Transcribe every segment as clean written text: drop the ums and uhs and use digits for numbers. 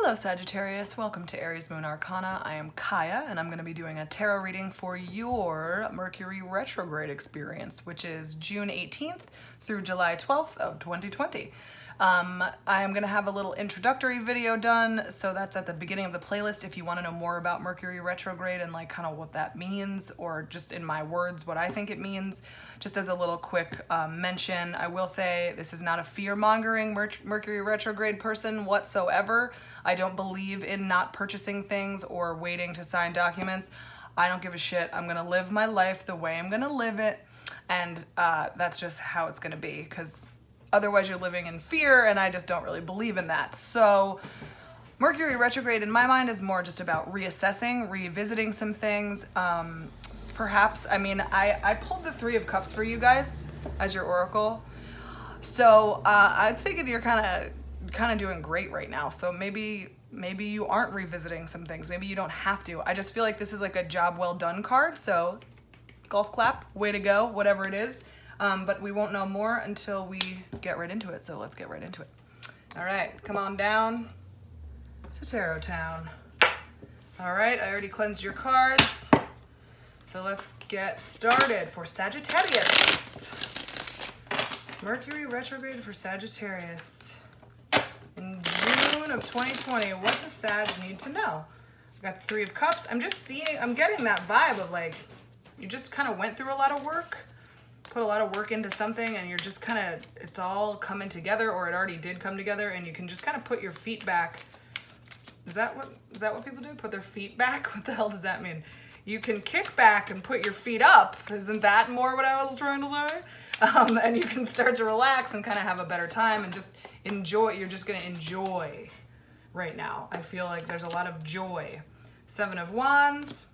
Hello Sagittarius, welcome to Aries Moon Arcana. I am Kaya and I'm going to be doing a tarot reading for your Mercury Retrograde experience, which is June 18th through July 12th of 2020. I am going to have a little introductory video done, so that's at the beginning of the playlist if you want to know more about Mercury Retrograde and like kind of what that means, or just in my words what I think it means. Just as a little quick mention, I will say this is not a fear-mongering Mercury Retrograde person whatsoever. I don't believe in not purchasing things or waiting to sign documents. I don't give a shit. I'm going to live my life the way I'm going to live it, and that's just how it's going to be, because otherwise you're living in fear, and I just don't really believe in that. So Mercury retrograde in my mind is more just about reassessing, revisiting some things. Perhaps, I mean, I pulled the Three of Cups for you guys as your oracle. So I'm thinking you're kind of doing great right now. So maybe you aren't revisiting some things. Maybe you don't have to. I just feel like this is like a job well done card. So golf clap, way to go, whatever it is. But we won't know more until we get right into it, so let's get right into it. All right, come on down to Tarot Town. All right, I already cleansed your cards, so let's get started for Sagittarius. Mercury retrograde for Sagittarius in June of 2020. What does Sag need to know? I've got the Three of Cups. I'm getting that vibe of like, you just kind of went through a lot of work. Put a lot of work into something, and you're just kind of, it's all coming together, or it already did come together, and you can just kind of put your feet back. Is that what people do? Put their feet back? What the hell does that mean? You can kick back and put your feet up. Isn't that more what I was trying to say? And you can start to relax and kind of have a better time and just enjoy. You're just going to enjoy right now. I feel like there's a lot of joy. Seven of Wands,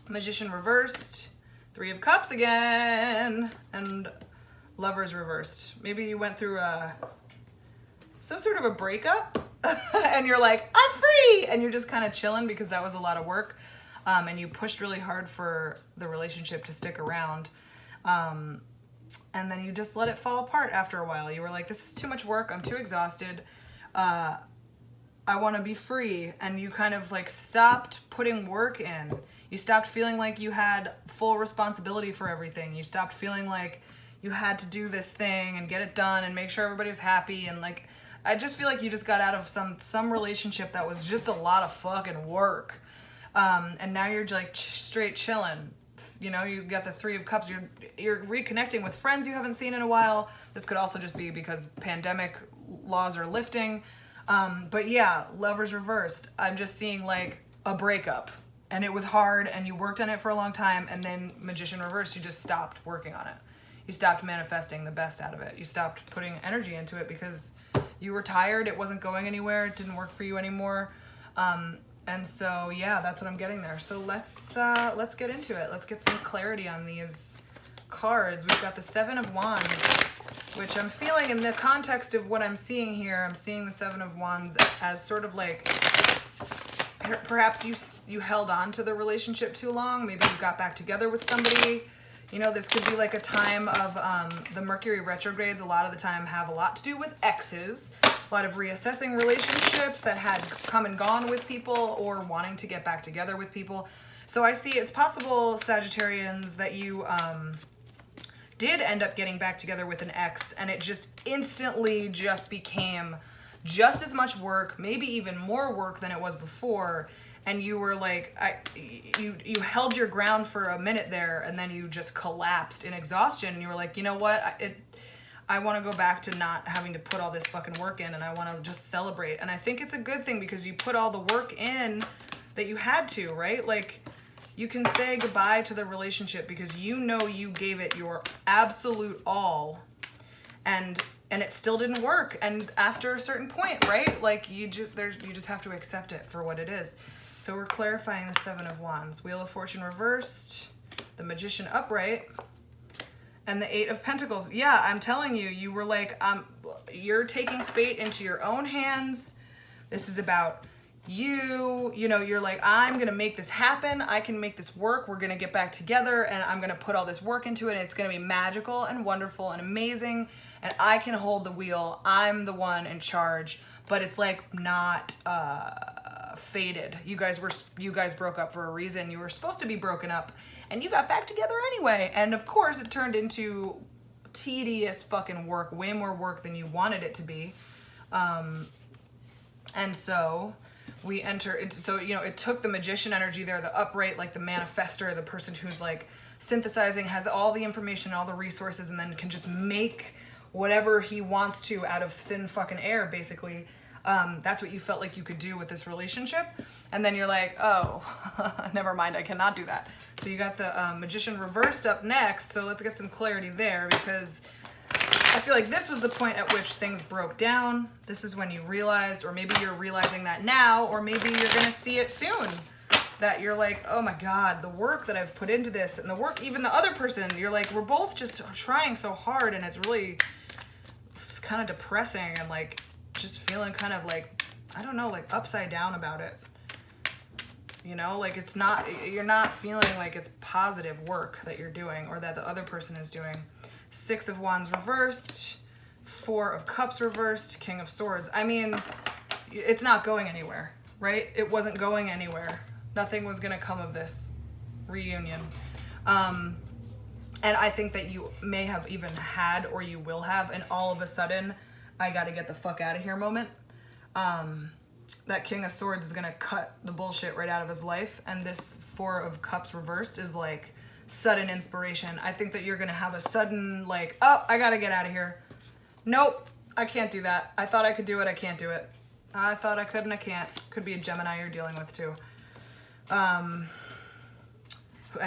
Magician reversed, Three of Cups again, and Lovers reversed. Maybe you went through some sort of a breakup and you're like, I'm free! And you're just kind of chilling because that was a lot of work. And you pushed really hard for the relationship to stick around. And then you just let it fall apart after a while. You were like, this is too much work. I'm too exhausted. I want to be free. And you kind of like stopped putting work in. You stopped feeling like you had full responsibility for everything. You stopped feeling like you had to do this thing and get it done and make sure everybody was happy. And like, I just feel like you just got out of some relationship that was just a lot of fucking work. And now you're like straight chilling. You know, you got the Three of Cups. You're reconnecting with friends you haven't seen in a while. This could also just be because pandemic laws are lifting. But yeah, Lovers reversed. I'm just seeing like a breakup. And it was hard, and you worked on it for a long time, and then Magician reversed, you just stopped working on it. You stopped manifesting the best out of it. You stopped putting energy into it because you were tired, it wasn't going anywhere, it didn't work for you anymore. And so, yeah, that's what I'm getting there. So let's get into it. Let's get some clarity on these cards. We've got the Seven of Wands, which I'm feeling in the context of what I'm seeing here, I'm seeing the Seven of Wands as sort of like, perhaps you held on to the relationship too long. Maybe you got back together with somebody. You know, this could be like a time of the Mercury retrogrades a lot of the time have a lot to do with exes, a lot of reassessing relationships that had come and gone with people, or wanting to get back together with people. So I see it's possible, Sagittarians, that you did end up getting back together with an ex, and it just instantly just became just as much work, maybe even more work than it was before, and you were like, you held your ground for a minute there, and then you just collapsed in exhaustion, and you were like, you know what, I want to go back to not having to put all this fucking work in, and I want to just celebrate. And I think it's a good thing because you put all the work in that you had to, right? Like, you can say goodbye to the relationship because you know you gave it your absolute all, and it still didn't work. And after a certain point, right? Like you just have to accept it for what it is. So we're clarifying the Seven of Wands. Wheel of Fortune reversed, the Magician upright, and the Eight of Pentacles. Yeah, I'm telling you, you were like, you're taking fate into your own hands. This is about you know, you're like, I'm gonna make this happen. I can make this work. We're gonna get back together, and I'm gonna put all this work into it, and it's gonna be magical and wonderful and amazing. And I can hold the wheel. I'm the one in charge. but it's like not faded. You guys broke up for a reason. You were supposed to be broken up, and you got back together anyway. And of course, it turned into tedious fucking work, way more work than you wanted it to be. And so we enter into, so, you know, it took the magician energy there, the upright, like the manifestor, the person who's like synthesizing, has all the information, all the resources, and then can just make whatever he wants to out of thin fucking air, basically. That's what you felt like you could do with this relationship. And then you're like, oh, never mind, I cannot do that. So you got the magician reversed up next. So let's get some clarity there, because I feel like this was the point at which things broke down. This is when you realized, or maybe you're realizing that now, or maybe you're going to see it soon, that you're like, oh my God, the work that I've put into this, and the work, even the other person, you're like, we're both just trying so hard, and it's kind of depressing, and like just feeling kind of like, I don't know, like upside down about it. You know, like you're not feeling like it's positive work that you're doing, or that the other person is doing. 6 of Wands reversed, 4 of Cups reversed, King of Swords. I mean, it's not going anywhere, right? It wasn't going anywhere. Nothing was going to come of this reunion. And I think that you may have even had, or you will have, an all of a sudden, I got to get the fuck out of here moment. That King of Swords is going to cut the bullshit right out of his life. And this 4 of Cups reversed is like sudden inspiration. I think that you're going to have a sudden like, oh, I got to get out of here. Nope, I can't do that. I thought I could do it. I can't do it. I thought I could and I can't. Could be a Gemini you're dealing with too. And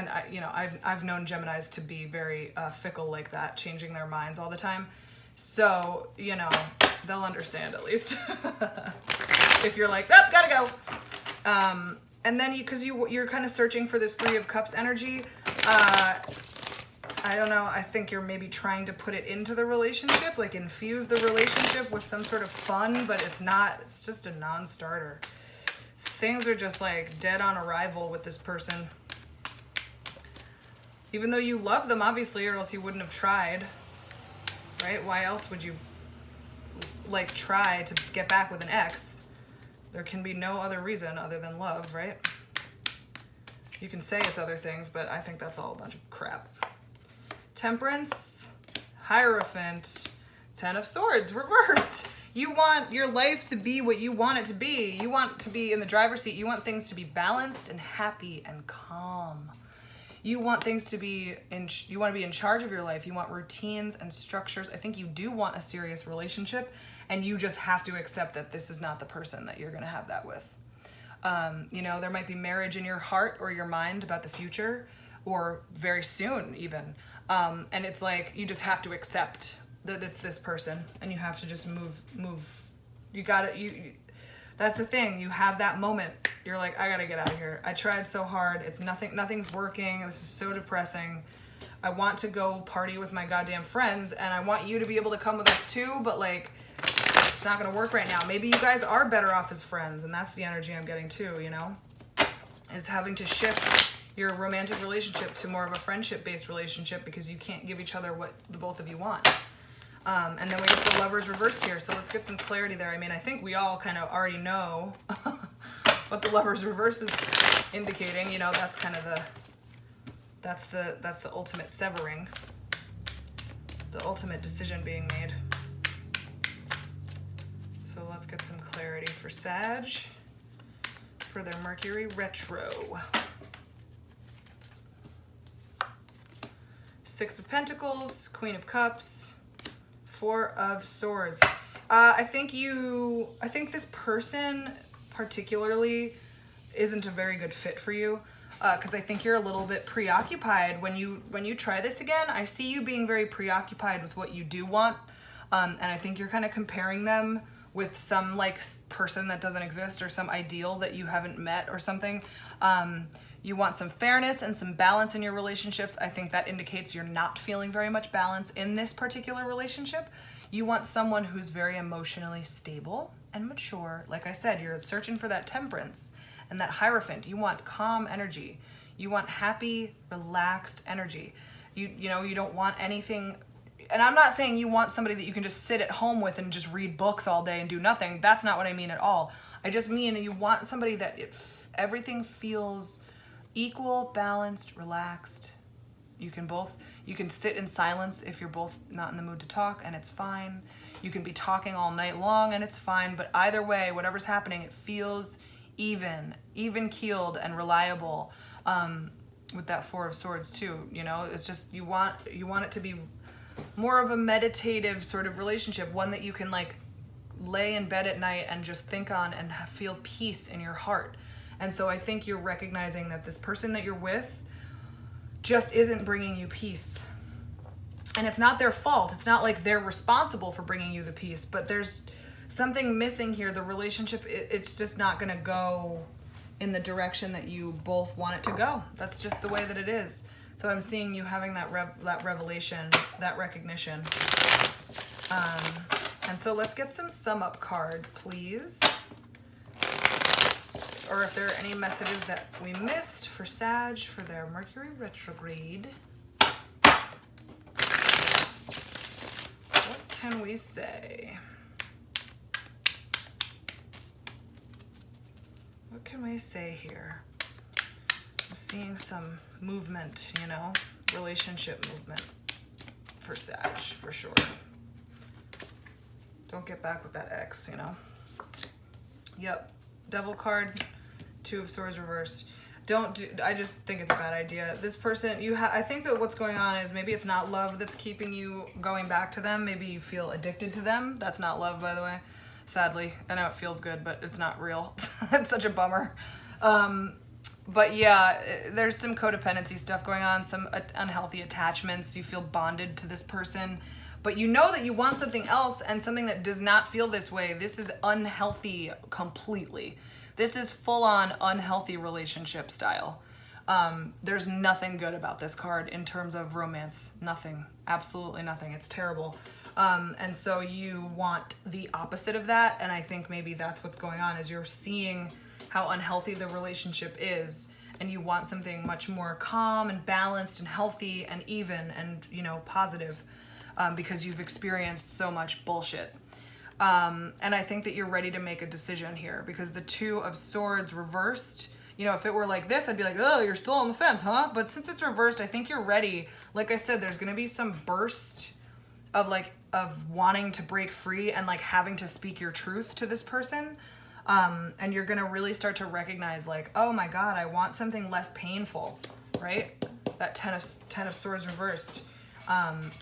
I've known Geminis to be very fickle like that, changing their minds all the time. So, you know, they'll understand at least. If you're like, oh, gotta go. And then because you're kind of searching for this 3 of Cups energy. I don't know, I think you're maybe trying to put it into the relationship, like infuse the relationship with some sort of fun, but it's not, it's just a non-starter. Things are just like dead on arrival with this person. Even though you love them, obviously, or else you wouldn't have tried, right? Why else would you like try to get back with an ex? There can be no other reason other than love, right? You can say it's other things, but I think that's all a bunch of crap. Temperance, Hierophant, 10 of Swords, reversed. You want your life to be what you want it to be. You want to be in the driver's seat. You want things to be balanced and happy and calm. You want things to be you want to be in charge of your life. You want routines and structures. I think you do want a serious relationship, and you just have to accept that this is not the person that you're going to have that with. You know, there might be marriage in your heart or your mind about the future, or very soon even. And it's like, you just have to accept that it's this person, and you have to just move. You gotta, that's the thing. You have that moment. You're like, I gotta get out of here. I tried so hard. It's nothing's working. This is so depressing. I want to go party with my goddamn friends, and I want you to be able to come with us too, but like, it's not gonna work right now. Maybe you guys are better off as friends, and that's the energy I'm getting too, you know? Is having to shift your romantic relationship to more of a friendship-based relationship because you can't give each other what the both of you want. And then we get the Lovers reversed here, so let's get some clarity there. I mean, I think we all kind of already know what the Lovers reverse is indicating. You know, that's kind of that's the ultimate severing, the ultimate decision being made. So let's get some clarity for Sag, for their Mercury retro. 6 of Pentacles, Queen of Cups, 4 of Swords. I think this person particularly isn't a very good fit for you, because I think you're a little bit preoccupied when you try this again. I see you being very preoccupied with what you do want, and I think you're kind of comparing them with some like person that doesn't exist, or some ideal that you haven't met or something. You want some fairness and some balance in your relationships. I think that indicates you're not feeling very much balance in this particular relationship. You want someone who's very emotionally stable and mature. Like I said, you're searching for that temperance and that Hierophant. You want calm energy. You want happy, relaxed energy. You know, you don't want anything and I'm not saying you want somebody that you can just sit at home with and just read books all day and do nothing. That's not what I mean at all. I just mean you want somebody that everything feels equal, balanced, relaxed. You can sit in silence if you're both not in the mood to talk, and it's fine. You can be talking all night long, and it's fine. But either way, whatever's happening, it feels even keeled and reliable. With that Four of Swords too, you know, it's just you want it to be more of a meditative sort of relationship, one that you can like lay in bed at night and just think on and feel peace in your heart. And so I think you're recognizing that this person that you're with just isn't bringing you peace. And it's not their fault. It's not like they're responsible for bringing you the peace, but there's something missing here. The relationship, it's just not going to go in the direction that you both want it to go. That's just the way that it is. So I'm seeing you having that revelation, that recognition. And so let's get some sum up cards, please. Or if there are any messages that we missed for Sag for their Mercury retrograde. What can we say? What can we say here? I'm seeing some movement, you know, relationship movement for Sag, for sure. Don't get back with that ex, you know. Yep, Devil card, Two of Swords reversed. I just think it's a bad idea. This person, I think that what's going on is maybe it's not love that's keeping you going back to them. Maybe you feel addicted to them. That's not love, by the way. Sadly, I know it feels good, but it's not real. It's such a bummer. But yeah, there's some codependency stuff going on, some unhealthy attachments. You feel bonded to this person, but you know that you want something else and something that does not feel this way. This is unhealthy completely. This is full-on unhealthy relationship style. There's nothing good about this card in terms of romance. Nothing. Absolutely nothing. It's terrible. And so you want the opposite of that, and I think maybe that's what's going on, is you're seeing how unhealthy the relationship is, and you want something much more calm and balanced and healthy and even and, you know, positive, because you've experienced so much bullshit. And I think that you're ready to make a decision here, because the Two of Swords reversed, you know, if it were like this, I'd be like, oh, you're still on the fence, huh? But since it's reversed, I think you're ready. Like I said, there's going to be some burst of wanting to break free and like having to speak your truth to this person. And you're going to really start to recognize like, oh my God, I want something less painful, right? That Ten of Swords reversed.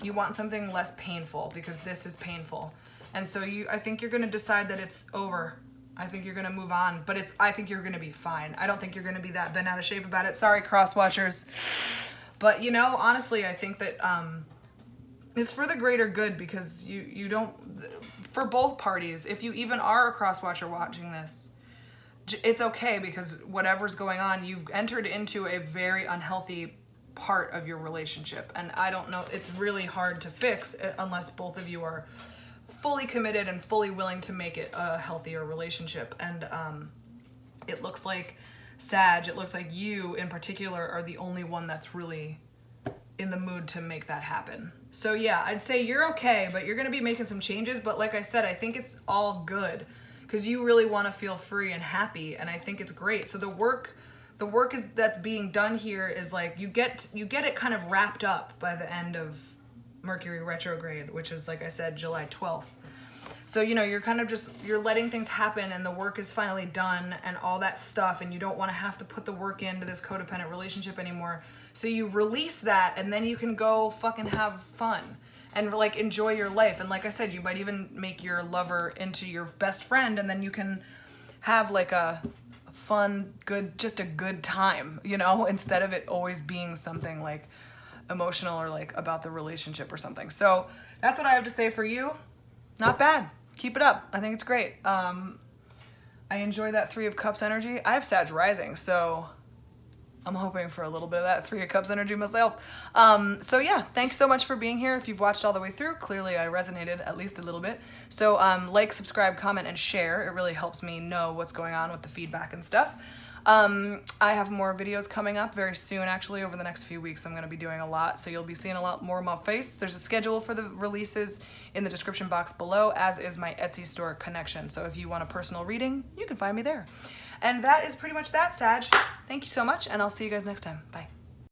You want something less painful because this is painful. And so I think you're going to decide that it's over. I think you're going to move on, but I think you're going to be fine. I don't think you're going to be that bent out of shape about it. Sorry, cross watchers. But you know, honestly, I think that, it's for the greater good, because you don't, for both parties, if you even are a cross watcher watching this, it's okay, because whatever's going on, you've entered into a very unhealthy part of your relationship. And I don't know, it's really hard to fix unless both of you are fully committed and fully willing to make it a healthier relationship. And it looks like Sag, it looks like you in particular are the only one that's really in the mood to make that happen. So yeah, I'd say you're okay, but you're going to be making some changes. But like I said, I think it's all good because you really want to feel free and happy. And I think it's great. So the work that's being done here is like, you get it kind of wrapped up by the end of Mercury retrograde, which is, like I said, July 12th. So, you know, you're kind of you're letting things happen and the work is finally done and all that stuff, and you don't want to have to put the work into this codependent relationship anymore. So you release that, and then you can go fucking have fun and like enjoy your life. And like I said, you might even make your lover into your best friend, and then you can have like a fun, just a good time, you know, instead of it always being something like emotional or like about the relationship or something. So that's what I have to say for you. Not bad. Keep it up. I think it's great. I enjoy that Three of Cups energy. I have Sag rising, so I'm hoping for a little bit of that Three of Cups energy myself. So yeah, thanks so much for being here. If you've watched all the way through, clearly I resonated at least a little bit. So like, subscribe, comment, and share. It really helps me know what's going on with the feedback and stuff. I have more videos coming up very soon, actually. Over the next few weeks, I'm going to be doing a lot, so you'll be seeing a lot more of my face. There's a schedule for the releases in the description box below, as is my Etsy store connection. So if you want a personal reading, you can find me there. And that is pretty much that, Sag. Thank you so much, and I'll see you guys next time. Bye.